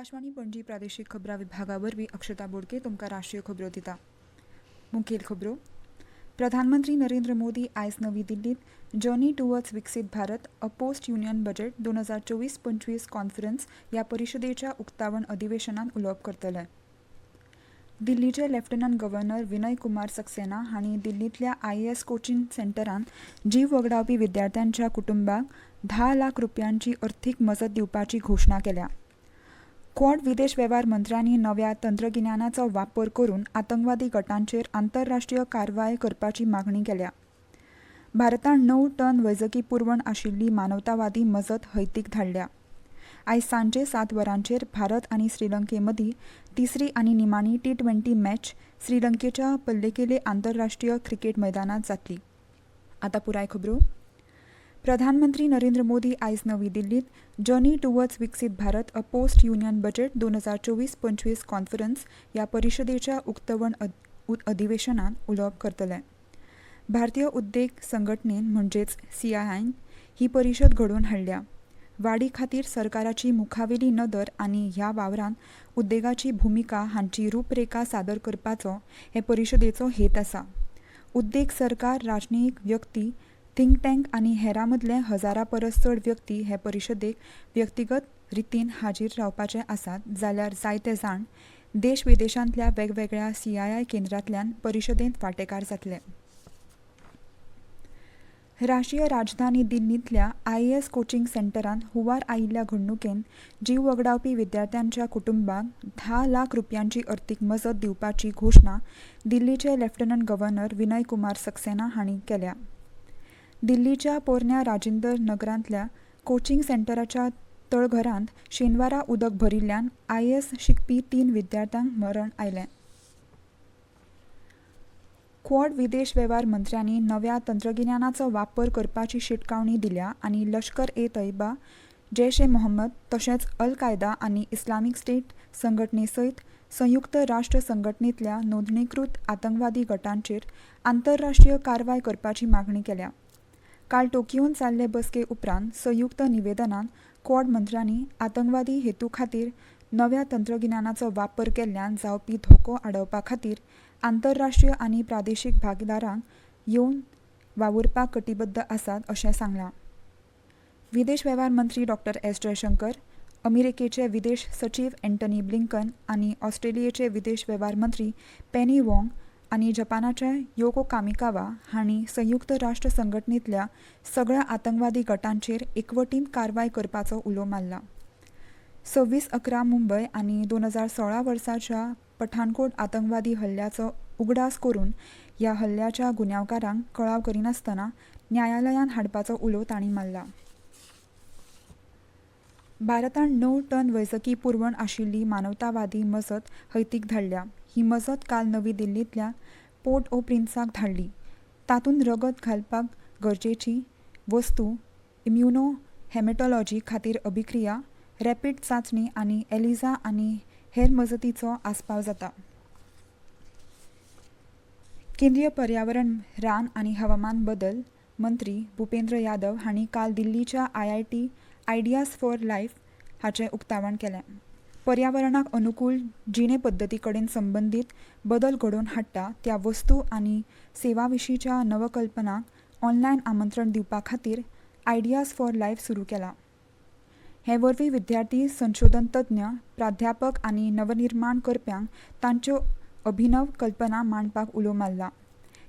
आकाशवाणी पणजी प्रादेशीक खबरां विभागा वरवीं अक्षता बोडके तुमकां राष्ट्रीय खबरो दिता। मुखेल खबरो. प्रधानमंत्री नरेंद्र मोदी आयज नवी दिल्लीत जर्नी टुवर्ड्स विकसीत भारत अ पोस्ट युनियन बजेट 2024-25 कॉन्फरन्स ह्या परिशदेच्या उक्तावण अधिवेशनात उलोवप करतले. दिल्लीचे लेफ्टनंट गव्हर्नर विनय कुमार सक्सेना हांणी दिल्लींतल्या IAS कोचिंग सेंटरांत जीव वगडावपी विद्यार्थ्यांच्या कुटुंबांक 10 लाख रुपयांची अर्थीक मजत दिवपाची घोशणा केल्या. क्वाड विदेश वेव्हार मंत्र्यांनी नव्या तंत्रगिन्यानाचो वापर करून आतंकवादी गटांचेर आंतरराष्ट्रीय कारवाय करपाची मागणी केल्या. भारतान 9 टन वैजकी पुरवण आशिल्ली मानवतावादी मजत हैतीक धाडल्या. आयज सांजे 7 वरांचेर भारत आनी श्रीलंके मदीं तिसरी आनी निमाणी T20 मॅच श्रीलंकेच्या पल्लेकेले आंतरराष्ट्रीय क्रिकेट मैदानात जातली. आतां पुराय खबरो. प्रधानमंत्री नरेंद्र मोदी आयज नवी दिल्लीत जर्नी टुवर्ड्स विकसीत भारत अ पोस्ट युनियन बजेट 2024-25 कॉन्फरन्स ह्या परिशदेच्या उक्तावण अधिवेशनात उलोवप करतले. भारतीय उद्देग संघटनेन म्हणजेच CIIन ही परिशद घडोवन हाडल्या. वाडी खातीर सरकाराची मुखावेली नदर आनी ह्या वावरांत उद्देगाची भुमिका हांची रूपरेखा सादर करपाचो हे परिशदेचो हेत आसा. उद्देग सरकार राजनैतीक व्यक्ती थिंक टँक आनी हेरां मदले हजारां परस चड व्यक्ती हे परिशदेक व्यक्तिगत रितीन हाजीर रावपाचे आसात जाल्यार जायते जाण देश विदेशांतल्या वेगवेगळ्या CII केंद्रांतल्यान परिशदेंत वांटेकार जातले. राष्ट्रीय राजधानी दिल्लींतल्या IAS कोचिंग सेंटरांत हुंवार आयिल्ल्या घडणुकेन जीव वगडावपी विद्यार्थ्यांच्या कुटुंबांक 10 लाख रुपयांची अर्थीक मजत दिवपाची घोशणा दिल्लीचे लेफ्टनंट गव्हर्नर विनय कुमार सक्सेना हांणी केल्या. दिल्लीच्या पोरन्या राजिंदर नगरांतल्या कोचिंग सेंटराच्या तळघरांत शेनवारा उदक भरिल्ल्यान IAS शिकपी 3 विद्यार्थ्यांक मरण आयलें. क्वाड विदेश वेव्हार मंत्र्यांनी नव्या तंत्रगिन्यानाचो वापर करपाची शिटकावणी दिल्या आनी लश्कर-ए-तैयबा, जैश-ए-मोहम्मद तशेंच अल-कायदा आनी इस्लामीक स्टेट संघटनेसयत संयुक्त राष्ट्र संघटनेंतल्या नोंदणीकृत आतंकवादी गटांचेर आंतरराष्ट्रीय कारवाय करपाची मागणी केल्या. काल टोकियोन जाल्ले बसके उपरांत संयुक्त निवेदनांत क्वाड मंत्र्यांनी आतंकवादी हेतू खातीर नव्या तंत्रगिन्यानाचो वापर केल्ल्यान जावपी धोको आडावपा खातीर आंतरराष्ट्रीय आनी प्रादेशीक भागीदारांक येवन वावुरपाक कटिबद्ध आसात अशें सांगलां. विदेश वेव्हार मंत्री डॉ. S. जयशंकर, अमेरिकेचे विदेश सचीव एंटनी ब्लिंकन आनी ऑस्ट्रेलियेचे विदेश वेव्हार मंत्री पेनी वॉंग आनी जपानाचे योको कामिकावा हांणी संयुक्त राष्ट्र संघटनेंतल्या सगळ्या आतंकवादी गटांचेर एकवटीन कारवाय करपाचो उलो मारला. 26/11 मुंबय आनी 2016 वर्साच्या पठाणकोट आतंकवादी हल्ल्याचो उगडास करून ह्या हल्ल्याच्या गुन्यांवकारांक कळाव करिनासतना न्यायालयान हाडपाचो उलो तांणी मारला. भारतान 9 टन वैजकी पुरवण आशिल्ली मानवतावादी मजत हैतीक धाडल्या. ही मजत काल नवी दिल्लींतल्या पोर्ट ओ प्रिन्साक धाडली. तातूंत रगत घालपाक गरजेची वस्तू, इम्युनो हेमेटॉलॉजी खातीर अभिक्रिया, रॅपीड चांचणी आनी ELISA आनी हेर मजतीचो आस्पाव जाता. केंद्रीय पर्यावरण, रान आनी हवामान बदल मंत्री भुपेंद्र यादव हांणी काल दिल्लीच्या IIT आयडियाज फॉर लायफ हाचें उक्तावण केलें. पर्यावरणाक अनुकूल जिणे पद्दती कडेन संबंदीत बदल घडोवन हाडटा त्या वस्तू आनी सेवां विशींच्या नवकल्पनांक ऑनलायन आमंत्रण दिवपा खातीर आयडियाज फॉर लायफ सुरू केलां. हे वरवीं विद्यार्थी, संशोधन तज्ञ, प्राध्यापक आनी नवनिर्माण करप्यांक तांच्यो अभिनव कल्पना मांडपाक उलो मारला.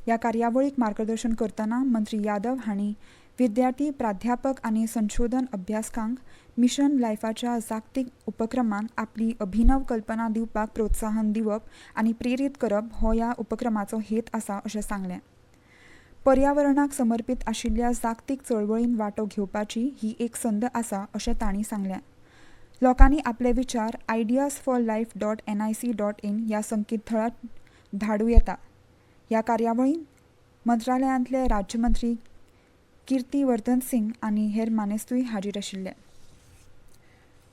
ह्या कार्यावळीक मार्गदर्शन करतना मंत्री यादव हांणी विद्यार्थी, प्राध्यापक आनी संशोधन अभ्यासकांक मिशन लायफाच्या जागतीक उपक्रमांत आपली अभिनव कल्पना दिवपाक प्रोत्साहन दिवप आनी प्रेरीत करप हो ह्या उपक्रमाचो हेत आसा अशें सांगलें. पर्यावरणाक समर्पीत आशिल्ल्या जागतीक चळवळींत वांटो घेवपाची ही एक संद आसा अशें तांणी सांगलें. लोकांनी आपले विचार ideasforlife.nic.in ह्या संकेतथळार धाडूं येता. ह्या कार्यावळींत मंत्रालयांतले राज्यमंत्री कीर्ती वर्धन सिंग आनी हेर मानेस्तूय हाजीर आशिल्ले.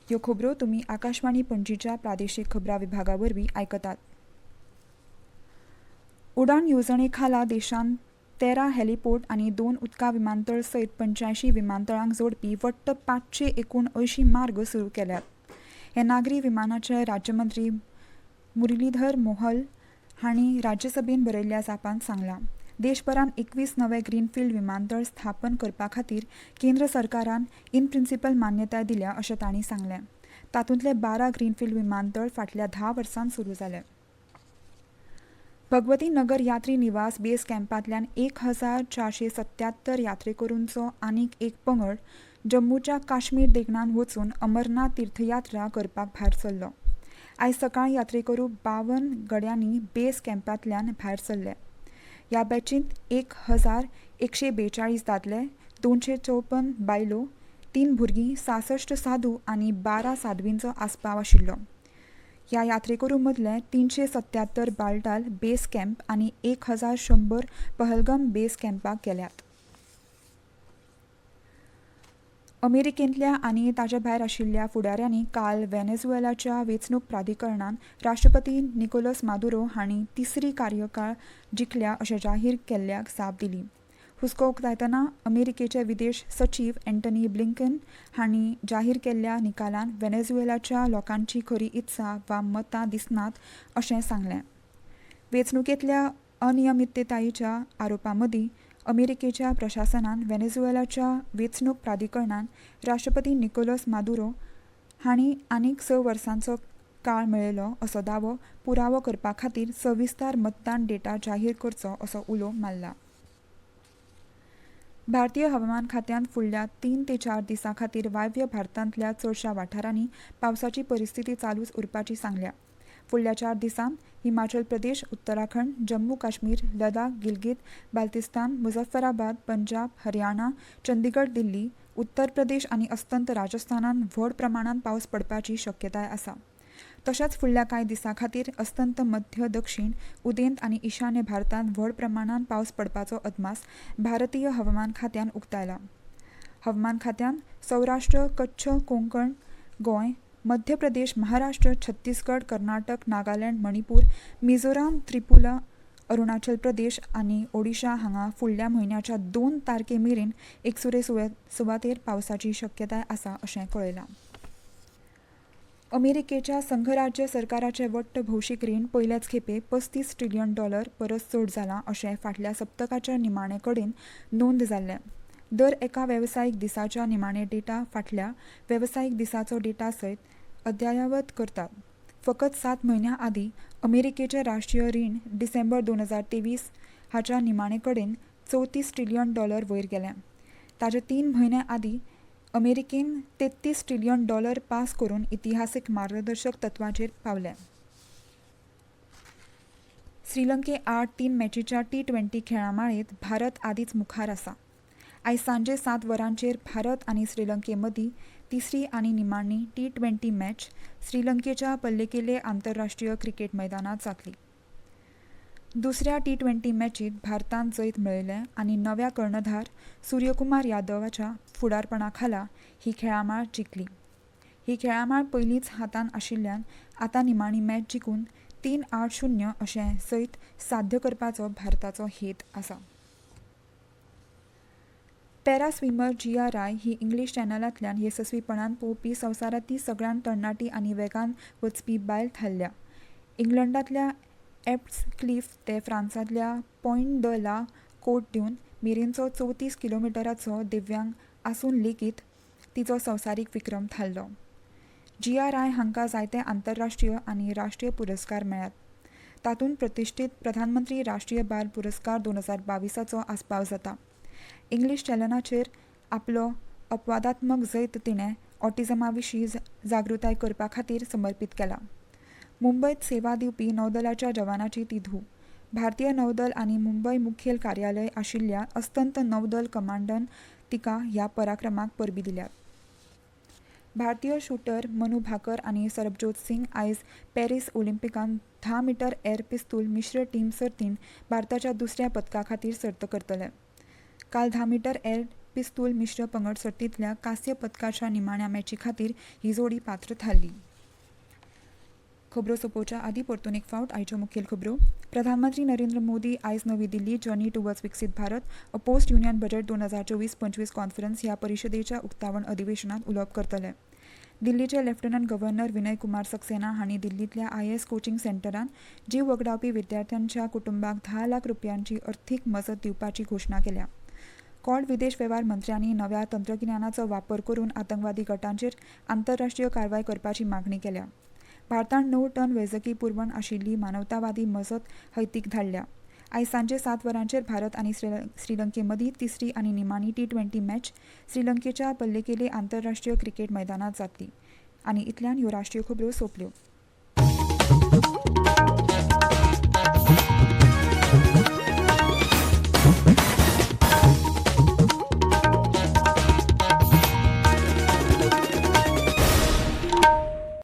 ह्यो खबरो तुमी आकाशवाणी पणजीच्या प्रादेशीक खबरां विभागा वरवीं आयकतात. उडाण येवजणे खाला देशांत 13 हेलिपोर्ट आनी 2 उदका विमानतळ सयत 85 विमानतळांक जोडपी वट्ट 579 मार्ग सुरू केल्यात. हे नागरी विमानाचे राज्यमंत्री मुरलीधर मोहोळ हांणी राज्यसभेन बरयल्ल्या जापान सांगलां. देशभरान 21 नवे ग्रीनफील्ड विमानतळ स्थापन करपा खातीर केंद्र सरकारान इन प्रिन्सिपल मान्यताय दिल्या अशें तांणी सांगलें. तातूंतले 12 ग्रीनफील्ड विमानतळ फाटल्या 10 वर्सांत सुरू जाले. भगवती नगर यात्री निवास बेस कॅम्पांतल्यान 1477 यात्रेकरूंचो आनीक एक पंगड जम्मूच्या काश्मीर देगणान वचून अमरनाथ तीर्थयात्रा करपाक भायर सरलो. आयज सकाळीं यात्रेकरू 52 गड्यांनी बेस कॅम्पांतल्यान भायर सरले. ह्या बॅचींत 1142 दादले, 254 बायलो, 3 भुरगीं, 66 साधू आनी 12 साधवींचो आस्पाव आशिल्लो. ह्या यात्रेकरू मदले 377 बालटाल बेस कॅम्प आनी 1100 पहलगाम बेस कॅम्पाक गेल्यात. अमेरिकेंतल्या आनी ताचे भायर आशिल्ल्या फुडाऱ्यांनी काल व्हेनेझुएलाच्या वेंचणूक प्राधिकरणान राष्ट्रपती निकोलस मादुरो हांणी तिसरी कार्यकाळ जिखल्या अशें जाहीर केल्ल्याक जाप दिली. हुस्को उक्तायतना अमेरिकेचे विदेश सचीव एंटनी ब्लिंकन हांणी जाहीर केल्ल्या निकालान व्हेनेझुएलाच्या लोकांची खरी इत्सा वा मतां दिसनात अशें सांगलें. वेंचणुकेंतल्या अनियमिततायेच्या आरोपांमदीं अमेरिकेच्या प्रशासनान व्हेनेझुएलाच्या वेंचणूक प्राधिकरणान राष्ट्रपती निकोलस मादुरो हांणी आनीक 6 वर्सांचो काळ मेळयलो असो दावो पुरावो करपा खातीर सविस्तर मतदान डेटा जाहीर करचो असो उलो मारला. भारतीय हवामान खात्यान फुडल्या 3 ते 4 दिसां खातीर वायव्य भारतांतल्या चडशा वाठारांनी पावसाची परिस्थिती चालूच उरपाची सांगल्या. फुडल्या 4 दिसांत हिमाचल प्रदेश, उत्तराखंड, जम्मू काश्मीर, लडाख, गिलगित, बाल्तिस्तान, मुझफ्फराबाद, पंजाब, हरियाणा, चंदीगड, दिल्ली, उत्तर प्रदेश आनी अस्तंत राजस्थानात व्हड प्रमाणात पावस पडपाची शक्यताय आसा. तशेंच फुडल्या कांय दिसां खातीर अस्तंत मध्य, दक्षिण, उदेंत आनी ईशान्य भारतांत व्हड प्रमाणात पावस पडपाचो अदमास भारतीय हवामान खात्यान उक्तायला. हवामान खात्यान सौराष्ट्र, कच्छ, कोंकण, गोंय, मध्य प्रदेश, महाराष्ट्र, छत्तीसगड, कर्नाटक, नागालँड, मणिपूर, मिझोराम, त्रिपुरा, अरुणाचल प्रदेश आनी ओडिशा हांगा फुडल्या म्हयन्याच्या 2 तारखे मेरेन एकसुरे सुवातेर पावसाची शक्यताय आसा अशें कळयलां. अमेरिकेच्या संघराज्य सरकाराचे वट्ट भौशीक रीण पयलेच खेपे $35 ट्रिलियन परस चड जालां अशें फाटल्या सप्तकाच्या निमाणे कडेन नोंद जाल्लें. दर एका वेवसायीक दिसाच्या निमाणे डेटा फाटल्या वेवसायीक दिसाचो डेटा सयत अद्यावत करतात. फकत 7 म्हयन्यां आदीं अमेरिकेचें राष्ट्रीय रीण डिसेंबर 2023 हाच्या निमाणे कडेन $34 ट्रिलियन वयर गेलें. ताचे 3 म्हयने आदीं अमेरिकेन $33 ट्रिलियन पास करून इतिहासीक मार्गदर्शक तत्वाचेर पावलें. श्रीलंके आड 3 मॅचीच्या T20 खेळां माळेंत भारत आदींच मुखार आसा. आयज सांजे 7 वरांचेर भारत आनी श्रीलंके मदीं तिसरी आनी निमाणी T20 मॅच श्रीलंकेच्या पल्लेकेले आंतरराष्ट्रीय क्रिकेट मैदानात जातली. दुसऱ्या T20 मॅचीत भारतान जैत मेळयलें आनी नव्या कर्णधार सूर्यकुमार यादवाच्या फुडारपणाखाला ही खेळामाळ जिखली. ही खेळामाळ पयलींच हातान आशिल्ल्यान आतां निमाणी मॅच जिखून 3-8-0 अशें जैत साध्य करपाचो भारताचो हेत आसा. पॅरा स्विमर जिया राय ही इंग्लीश चॅनलांतल्यान येसस्वीपणान पोवपी संवसारांतली सगळ्यांत तरणाटी आनी वेगान वचपी बायल थारल्या. इंग्लंडांतल्या एब्ट्स क्लिफ ते फ्रांसांतल्या पॉयंट द ला कोर्ट दिवन मेरेनचो 34 किलोमिटराचो दिव्यांग आसून लेगीत तिचो संवसारीक विक्रम थारलो. जिया राय हांकां जायते आंतरराष्ट्रीय आनी राष्ट्रीय पुरस्कार मेळ्ळ्यात. तातूंत प्रतिश्ठीत प्रधानमंत्री राष्ट्रीय बाल पुरस्कार 2022 आस्पाव जाता. इंग्लीश चॅनलाचेर आपलो अपवादात्मक जैत तिणें ऑटिझमा विशीं जागृताय करपा खातीर समर्पीत केला. मुंबयत सेवा दिवपी नौदलाच्या जवानाची ती धूव. भारतीय नौदल आनी मुंबय मुखेल कार्यालय आशिल्ल्या अस्तंत नौदल कमांडान तिका ह्या पराक्रमाक परबीं दिल्यात. भारतीय शूटर मनू भाकर आनी सरबजोत सिंग आयज पॅरीस ऑलिंपिकांत 10 मीटर एअर पिस्तूल मिश्र टीम सर्तींत भारताच्या दुसऱ्या पदका खातीर सर्त करतले. काल 10 मीटर एअर पिस्तूल मिश्र पंगड सर्तींतल्या कांस्य पदकाच्या निमाण्या मॅची खातीर ही जोडी पात्र थारली. खबरो सोंपोवच्या आदीं परतून एक फावट आयच्यो मुखेल खबरो. प्रधानमंत्री नरेंद्र मोदी आयज नवी दिल्लीत जर्नी टुवर्ड्स विकसीत भारत अ पोस्ट युनियन बजेट 2024-25 कॉन्फरन्स ह्या परिशदेच्या उक्तावण अधिवेशनात उलोवप करतले. दिल्लीचे लेफ्टनंट गव्हर्नर विनय कुमार सक्सेना हांणी दिल्लीतल्या IAS कोचिंग सेंटरान जीव वगडावपी विद्यार्थ्यांच्या कुटुंबाक 10 लाख रुपयांची अर्थीक मजत दिवपाची घोशणा केल्या. क्वाड विदेश वेव्हार मंत्र्यांनी नव्या तंत्रगिन्यानाचो वापर करून आतंकवादी गटांचेर आंतरराष्ट्रीय कारवाय करपाची मागणी केल्या. भारतान 9 टन वैजकी पुरवण आशिल्ली मानवतावादी मजत हैतीक धाडल्या. आयज सांजे 7 वरांचेर भारत आनी श्रीलंकेमदीं तिसरी आनी निमाणी T20 मॅच श्रीलंकेच्या पल्लेकेले आंतरराष्ट्रीय क्रिकेट मैदानात जातली. आनी इतल्यान ह्यो राष्ट्रीय खबरो सोंपल्यो.